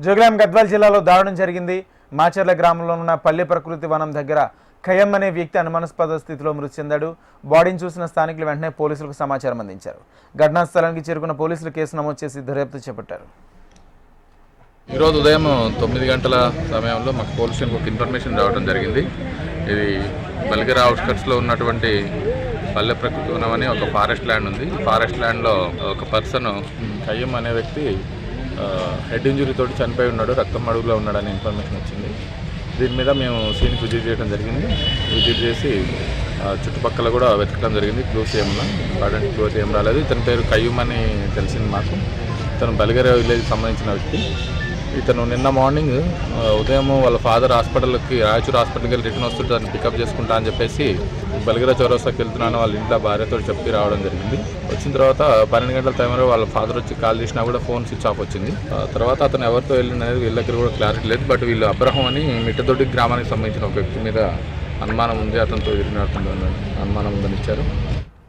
జోగులాం గద్వాల్ జిల్లాలో దారుణం జరిగింది. మాచర్ల గ్రామంలో ఉన్న పల్లె ప్రకృతి వనం దగ్గర ఖయ్యం అనే వ్యక్తి అనుమానాస్పద స్థితిలో మృతి చెందాడు. బాడీని చూసిన స్థానికులు వెంటనే పోలీసులకు సమాచారం అందించారు. ఘటనా స్థలానికి చేరుకున్న పోలీసులు కేసు నమోదు చేసి దర్యాప్తు చేపట్టారు. ఈరోజు ఉదయం 9 గంటల సమయంలో మాకు పోలీస్ స్టేషన్కి ఒక ఇన్ఫర్మేషన్ రావడం జరిగింది. ఇది బల్గెరా అవుట్స్కట్స్లో ఉన్నటువంటి పల్లె ప్రకృతి వనం అని ఒక ఫారెస్ట్ ల్యాండ్ ఉంది. ఈ ఫారెస్ట్ ల్యాండ్లో ఒక పర్సన్ ఖయ్యం అనే వ్యక్తి హెడ్ ఇంజురీ తోటి చనిపోయి ఉన్నాడు, రక్తం అడుగులో ఉన్నాడని ఇన్ఫర్మేషన్ వచ్చింది. దీని మీద మేము సీన్కి విజిట్ చేయడం జరిగింది. విజిట్ చేసి చుట్టుపక్కల కూడా వెతకడం జరిగింది. క్లూస్ ఇంపార్టెంట్ క్లూస్ ఏం రాలేదు. ఇతని పేరు ఖయ్యం అని తెలిసింది మాకు. ఇతను బల్గెరా విలేజ్కి సంబంధించిన వ్యక్తి. ఇతను నిన్న మార్నింగ్ ఉదయం వాళ్ళ ఫాదర్ హాస్పిటల్కి రాయచూర్ హాస్పిటల్కి వెళ్ళి రిటర్న్ వస్తుంటే దాన్ని పికప్ చేసుకుంటా అని చెప్పేసి బల్గెరా చౌరస్తాకి వెళ్తున్నాను వాళ్ళ ఇంట్లో భార్యతో చెప్పి రావడం జరిగింది. వచ్చిన తర్వాత 12 గంటల టైంలో వాళ్ళ ఫాదర్ వచ్చి కాల్ చేసినా కూడా ఫోన్ స్విచ్ ఆఫ్ వచ్చింది. తర్వాత అతను ఎవరితో వెళ్ళినది వీళ్ళ దగ్గర కూడా క్లారిటీ లేదు. బట్ వీళ్ళు అబ్రహం అని మిట్టదొడ్డి గ్రామానికి సంబంధించిన ఒక వ్యక్తి మీద అనుమానం ఉంది, అతనితో అనుమానం ఉందని ఇచ్చారు.